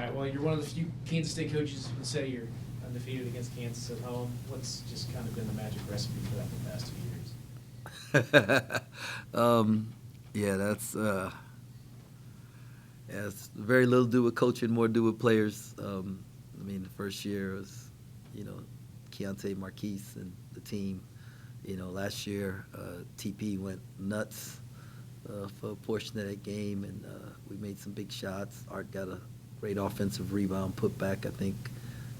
right, well, you're one of the few Kansas State coaches who can say you're undefeated against Kansas at home. What's just kind of been the magic recipe for that the past 2 years? Yeah, that's it's very little to do with coaching, more to do with players. I mean, the first year was, Keontae Marquise and the team. Last year, TP went nuts for a portion of that game, and we made some big shots. Art got a great offensive rebound, put back, I think,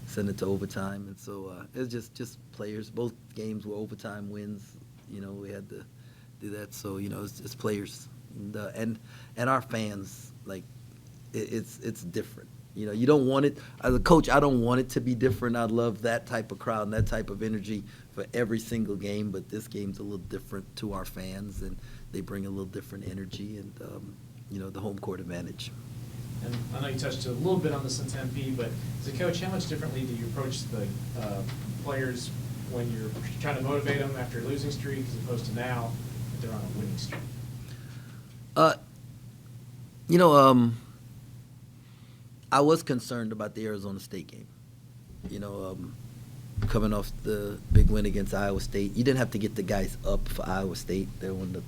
sent it to overtime. And so it was just players. Both games were overtime wins. We had to do that. So, it's players. And our fans, like, it's different. You don't want it. As a coach, I don't want it to be different. I love that type of crowd and that type of energy for every single game, but this game's a little different to our fans, and they bring a little different energy and, the home court advantage. And I know you touched a little bit on this in Tempe, but as a coach, how much differently do you approach the players when you're trying to motivate them after a losing streak as opposed to now that they're on a winning streak? I was concerned about the Arizona State game. Coming off the big win against Iowa State, you didn't have to get the guys up for Iowa State. They're one of the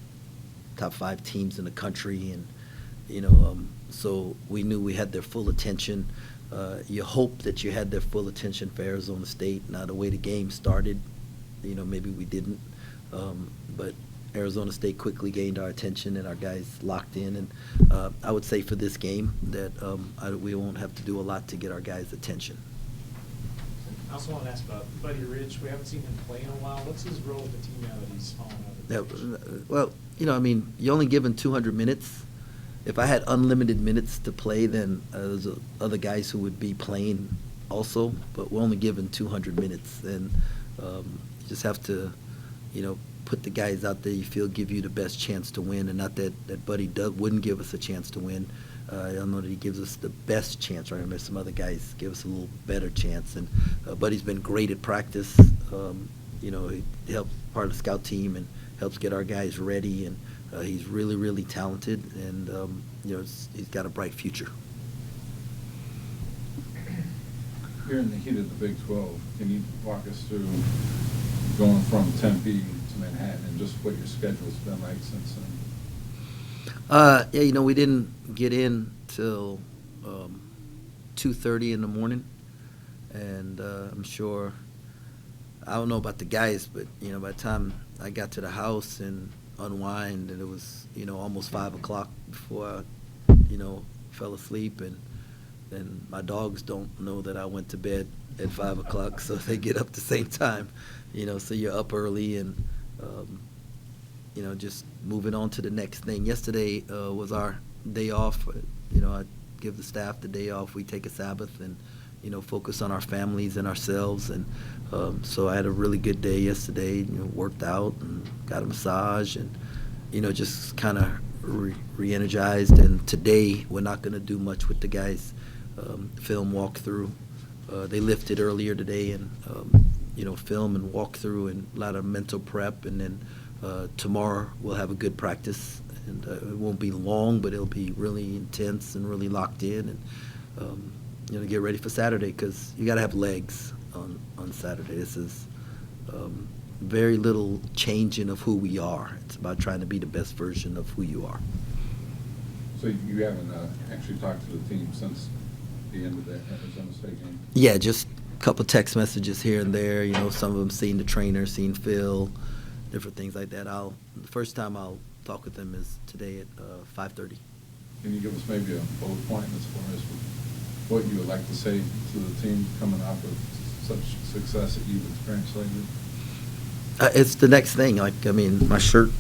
top 5 teams in the country, and so we knew we had their full attention. You hope that you had their full attention for Arizona State. Now, the way the game started, maybe we didn't, but Arizona State quickly gained our attention and our guys locked in. And I would say for this game that we won't have to do a lot to get our guys' attention. I also want to ask about Buddy Rich. We haven't seen him play in a while. What's his role with the team now that he's fallen out of the coach? Well, you're only given 200 minutes. If I had unlimited minutes to play, then there's other guys who would be playing also, but we're only given 200 minutes. And you just have to, put the guys out there you feel give you the best chance to win, and not that Buddy wouldn't give us a chance to win. I don't know that he gives us the best chance. Right? I mean, some other guys give us a little better chance. And Buddy's been great at practice. He helps part of the scout team and helps get our guys ready. And he's really, really talented. And he's got a bright future. You're in the heat of the Big 12. Can you walk us through going from Tempe to Manhattan and just what your schedule's been like since then? We didn't get in till 2:30 in the morning, and I'm sure, I don't know about the guys, but by the time I got to the house and unwind, and it was almost 5 o'clock before I fell asleep, and then my dogs don't know that I went to bed at 5 o'clock, so they get up the same time, so you're up early and just moving on to the next thing. Yesterday was our day off. I give the staff the day off. We take a Sabbath and, focus on our families and ourselves. And so I had a really good day yesterday. Worked out and got a massage and, just kind of re-energized. And today we're not going to do much with the guys. Film walkthrough. They lifted earlier today and, film and walkthrough and a lot of mental prep. And then tomorrow we'll have a good practice, and it won't be long, but it'll be really intense and really locked in, and get ready for Saturday, because you got to have legs on Saturday. This is very little changing of who we are. It's about trying to be the best version of who you are. So you haven't actually talked to the team since the end of the Arizona State game? Yeah, just a couple text messages here and there. Some of them seeing the trainer, seeing Phil, different things like that. The first time I'll talk with them is today at 5:30. Can you give us maybe a bullet point as far as what you would like to say to the team coming off of such success that you've experienced lately? It's the next thing. My shirt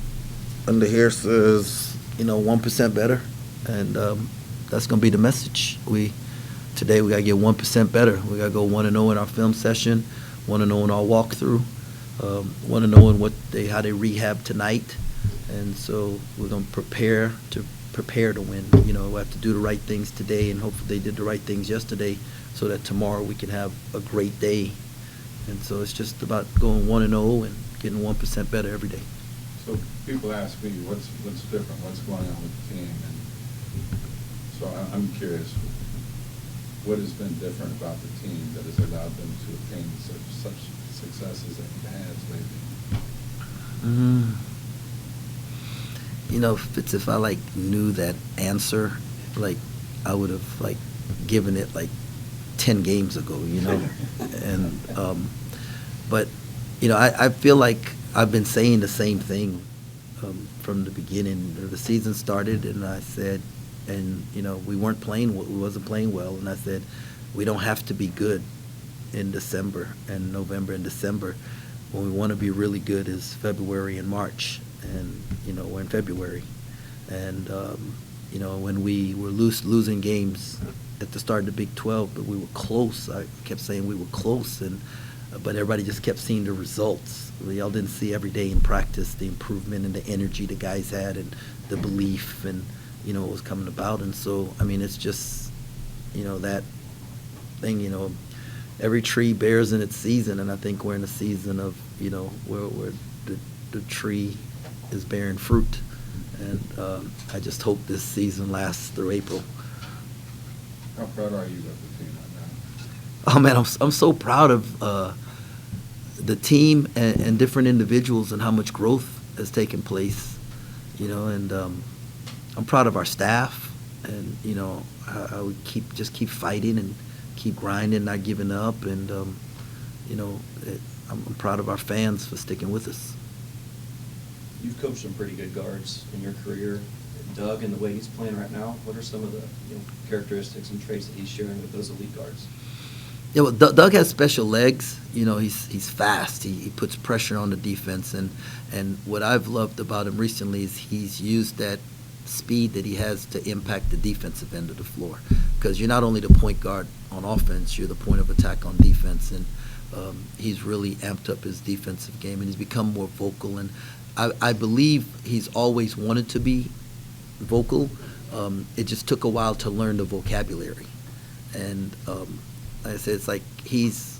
under here says, 1% better, and that's going to be the message. Today we got to get 1% better. We got to go 1-0 in our film session, 1-0 in our walkthrough. 1-0 in how they rehab tonight, and so we're going to prepare to win. We have to do the right things today, and hopefully they did the right things yesterday, so that tomorrow we can have a great day. And so it's just about going 1-0 and getting 1% better every day. So people ask me what's different, what's going on with the team, and so I'm curious. what has been different about the team that has allowed them to obtain such successes that it has lately? You know, if I like knew that answer, like I would have like given it like 10 games ago, you know. And but you know, I feel like I've been saying the same thing from the beginning. The season started, and I said, and you know, we wasn't playing well, and I said, we don't have to be good in December and November and December. When we want to be really good is February and March, and you know, we're in February, and you know, when we were losing games at the start of the Big 12, but we were close. I kept saying we were close, and but everybody just kept seeing the results. Y'all didn't see every day in practice the improvement and the energy the guys had, and the belief, and you know, what was coming about. And so, I mean, it's just, you know, that thing, you know, every tree bears in its season, and I think we're in a season of, you know, where the tree is bearing fruit, and I just hope this season lasts through April. How proud are you of the team right now? Oh man, I'm so proud of the team and different individuals and how much growth has taken place, you know, and I'm proud of our staff, and you know, I would keep fighting and keep grinding, not giving up, and you know, I'm proud of our fans for sticking with us. You've coached some pretty good guards in your career. Doug, and the way he's playing right now, what are some of the characteristics and traits that he's sharing with those elite guards? Yeah, well, Doug has special legs. You know, he's fast. He puts pressure on the defense, and what I've loved about him recently is he's used that speed that he has to impact the defensive end of the floor. Because you're not only the point guard on offense, you're the point of attack on defense, and he's really amped up his defensive game, and he's become more vocal. And I believe he's always wanted to be vocal. It just took a while to learn the vocabulary, and like I said, it's like he's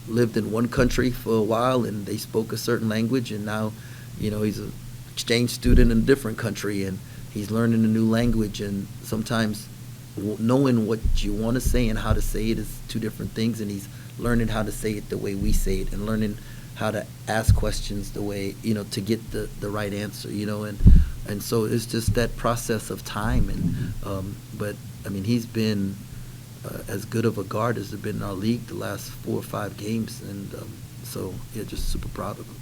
lived in one country for a while, and they spoke a certain language, and now, you know, he's an exchange student in a different country, and he's learning a new language, and sometimes knowing what you want to say and how to say it is two different things, and he's learning how to say it the way we say it, and learning how to ask questions the way, you know, to get the right answer, you know, and so it's just that process of time, and but I mean, he's been as good of a guard as there's been in our league the last 4 or 5 games, and so yeah, just super proud of him.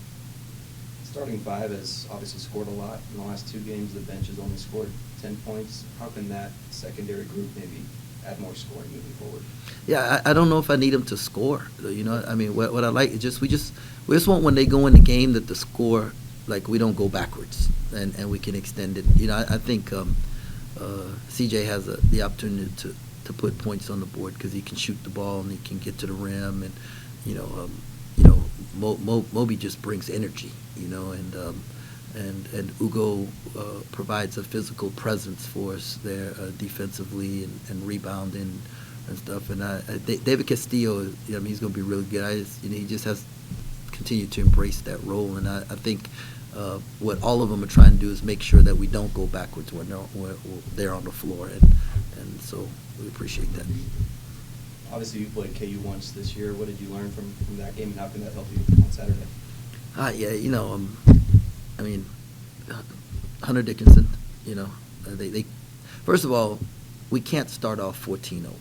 Starting five has obviously scored a lot. In the last 2 games, the bench has only scored 10 points. How can that secondary group maybe add more scoring moving forward? Yeah, I don't know if I need them to score. You know, I mean, what I like is we just want when they go in the game that the score, like, we don't go backwards, and we can extend it. You know, I think CJ has the opportunity to put points on the board because he can shoot the ball and he can get to the rim, and you know, Moby just brings energy, you know, and Ugo provides a physical presence for us there defensively and rebounding and stuff. And David Castillo, I mean, he's going to be really good. He just has continued to embrace that role, and I think what all of them are trying to do is make sure that we don't go backwards when they're on the floor, and so we appreciate that. Obviously, you played KU once this year. What did you learn from that game, and how can that help you on Saturday? Yeah, you know, I mean, Hunter Dickinson, you know, they first of all, we can't start off 14-0,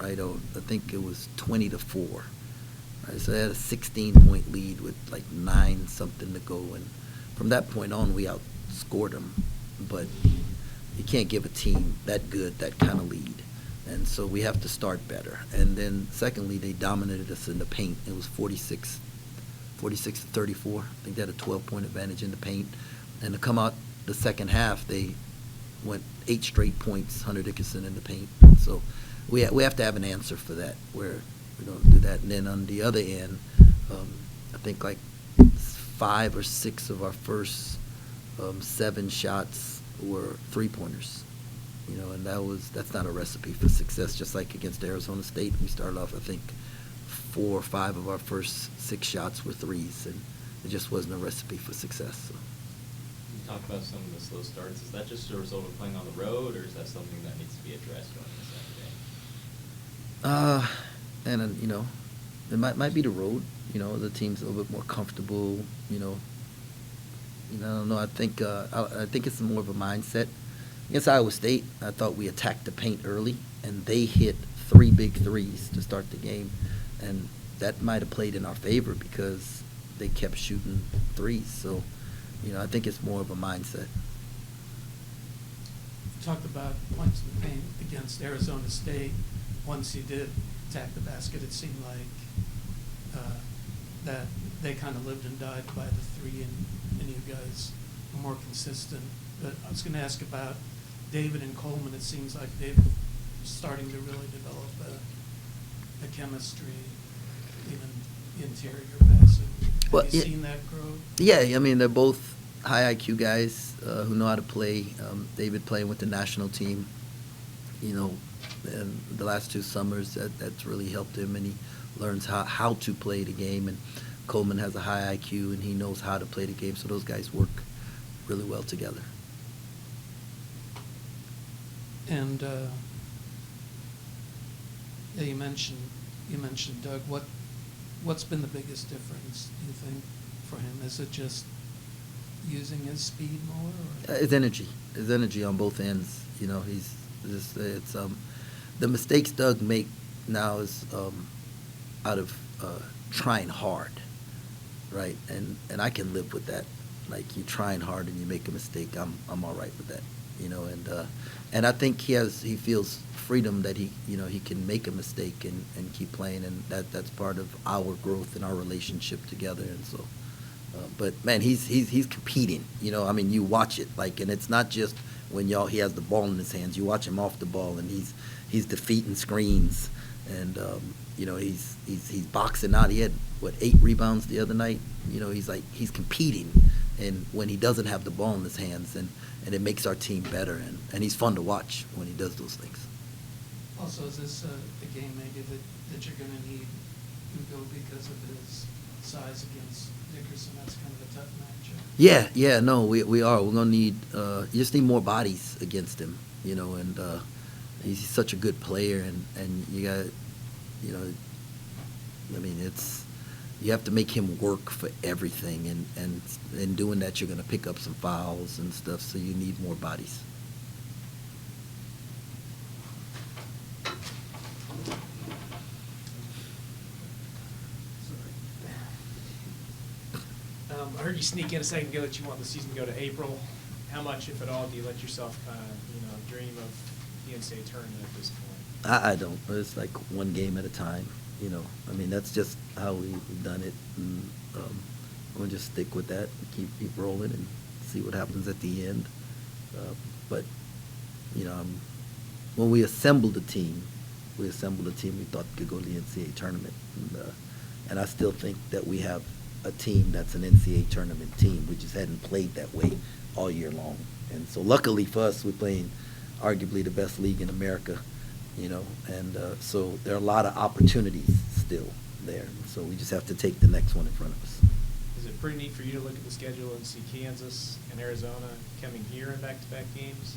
right? I think it was 20-4, right? So they had a 16-point lead with like 9-something to go, and from that point on, we outscored them. But you can't give a team that good that kind of lead, and so we have to start better. And then secondly, they dominated us in the paint. It was 46 to 34. I think they had a 12-point advantage in the paint. And to come out the second half, they went 8 straight points, Hunter Dickinson in the paint. So we have to have an answer for that, where we don't do that. And then on the other end, I think like 5 or 6 of our first 7 shots were 3-pointers. You know, and that's not a recipe for success. Just like against Arizona State, we started off, I think, 4 or 5 of our first 6 shots were threes, and it just wasn't a recipe for success. So. You talked about some of the slow starts. Is that just a result of playing on the road, or is that something that needs to be addressed going into And it might be the road. The team's a little bit more comfortable. I don't know. I think it's more of a mindset. Against Iowa State, I thought we attacked the paint early, and they hit 3 big threes to start the game, and that might have played in our favor because they kept shooting threes. So, I think it's more of a mindset. You talked about points in the paint against Arizona State. Once you did attack the basket, it seemed like that they kind of lived and died by the three, and you guys were more consistent. But I was going to ask about David and Coleman. It seems like they're starting to really develop a chemistry, even interior passing. Have you seen that grow? Yeah, I mean, they're both high IQ guys who know how to play. David playing with the national team, and the last 2 summers, that's really helped him, and he learns how to play the game. And Coleman has a high IQ, and he knows how to play the game, so those guys work really well together. And yeah, you mentioned Doug. What's been the biggest difference, do you think, for him? Is it just using his speed more? Or? His energy on both ends. He's just the mistakes Doug make now is out of trying hard, right? And I can live with that. Like, you're trying hard and you make a mistake, I'm all right with that, and I think he feels freedom that he can make a mistake and keep playing, and that's part of our growth and our relationship together. And so, but man, he's competing. I mean, you watch it, and it's not just when he has the ball in his hands. You watch him off the ball, and he's defeating screens, and he's boxing out. He had 8 rebounds the other night. He's competing, and when he doesn't have the ball in his hands, and it makes our team better, and he's fun to watch when he does those things. Also, is this the game maybe that you're going to need Hugo because of his size against Dickerson? That's kind of a tough matchup. Yeah, no, we are. We're going to need you just need more bodies against him, and he's such a good player, and you got, I mean, you have to make him work for everything, and in doing that, you're going to pick up some fouls and stuff, so you need more bodies. I heard you sneak in a second ago that you want the season to go to April. How much, if at all, do you let yourself kind of, dream of the NCAA tournament at this point? I don't. It's like one game at a time. I mean, that's just how we've done it. And, we'll just stick with that and keep rolling and see what happens at the end. But, when we assembled the team, we thought could go to the NCAA tournament. And I still think that we have a team that's an NCAA tournament team. We just hadn't played that way all year long. And so luckily for us, we're playing arguably the best league in America, and so there are a lot of opportunities still there. So we just have to take the next one in front of us. Is it pretty neat for you to look at the schedule and see Kansas and Arizona coming here in back-to-back games?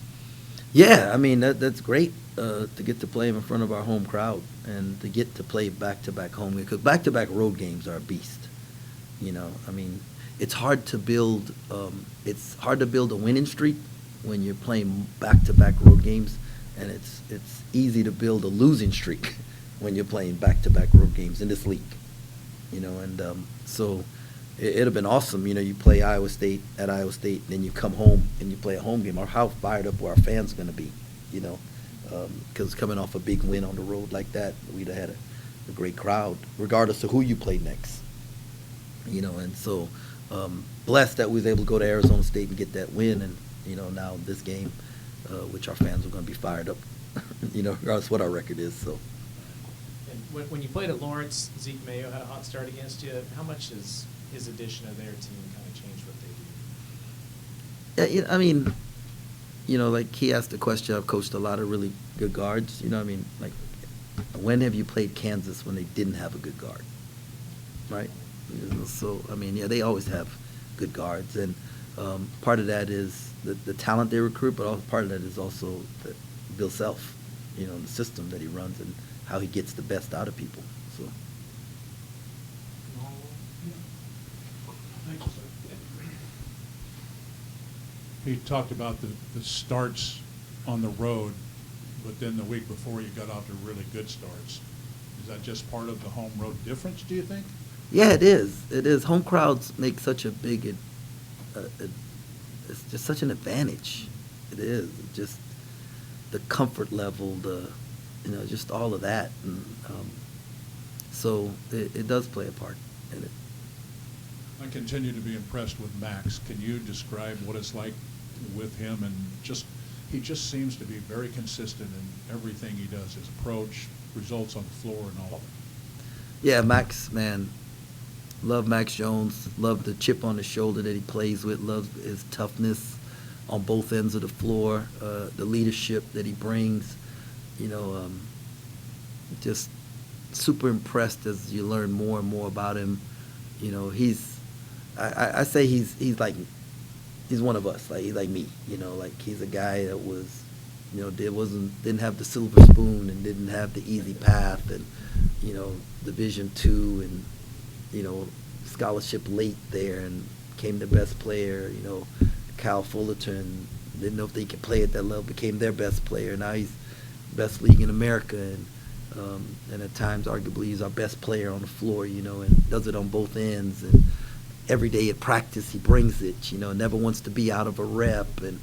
Yeah, I mean, that's great to get to play in front of our home crowd and to get to play back-to-back home games, because back-to-back road games are a beast. I mean, it's hard to build a winning streak when you're playing back-to-back road games, and it's easy to build a losing streak when you're playing back-to-back road games in this league. And so it'd have been awesome. You play Iowa State at Iowa State, and then you come home and you play a home game. Or how fired up were our fans going to be? Because coming off a big win on the road like that, we'd have had a great crowd, regardless of who you played next. And so blessed that we was able to go to Arizona State and get that win, and now this game, which our fans are going to be fired up, regardless of what our record is. So. And when you played at Lawrence, Zeke Mayo had a hot start against you. How much has his addition of their team kind of changed what they do? Yeah, I mean, like he asked the question. I've coached a lot of really good guards. Like when have you played Kansas when they didn't have a good guard, right? So, I mean, yeah, they always have good guards, and part of that is the talent they recruit, but part of that is also Bill Self, the system that he runs and how he gets the best out of people. So. Thank you, sir. He talked about the starts on the road, but then the week before you got off to really good starts. Is that just part of the home road difference, do you think? Yeah, it is. It is. Home crowds make such a big, it's just such an advantage. It is. Just the comfort level, just all of that. And so it does play a part in it. I continue to be impressed with Max. Can you describe what it's like with him? And he just seems to be very consistent in everything he does, his approach, results on the floor, and all of it. Yeah, Max, man. Love Max Jones. Love the chip on his shoulder that he plays with. Love his toughness on both ends of the floor. The leadership that he brings. Just super impressed as you learn more and more about him. I say he's one of us. Like he's like me. Like he's a guy that was, didn't have the silver spoon and didn't have the easy path, and Division II and scholarship late there, and became the best player. Cal Fullerton didn't know if they could play at that level, became their best player. Now he's best league in America, and at times arguably he's our best player on the floor. And does it on both ends, and every day at practice he brings it. Never wants to be out of a rep, and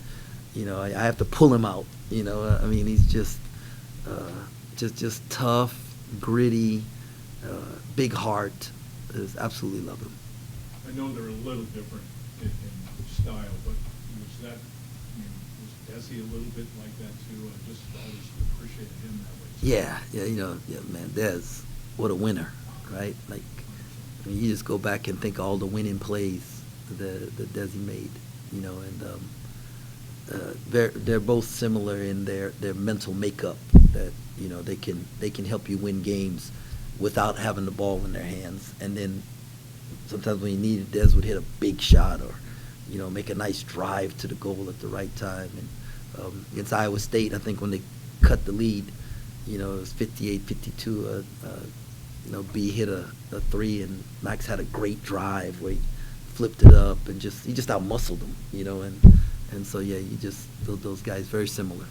I have to pull him out. He's just tough, gritty, big heart. Just absolutely love him. I know they're a little different in style, but was that, was Desi a little bit like that too? I just always appreciated him that way. Yeah, man, Des, what a winner, right? Like, you just go back and think all the winning plays that Desi made, and they're both similar in their mental makeup, that they can help you win games without having the ball in their hands. And then sometimes when you need it, Des would hit a big shot or make a nice drive to the goal at the right time. And against Iowa State, I think when they cut the lead, it was 58-52. B hit a three, and Max had a great drive where he flipped it up and he just out-muscled them, and so yeah, those guys very similar.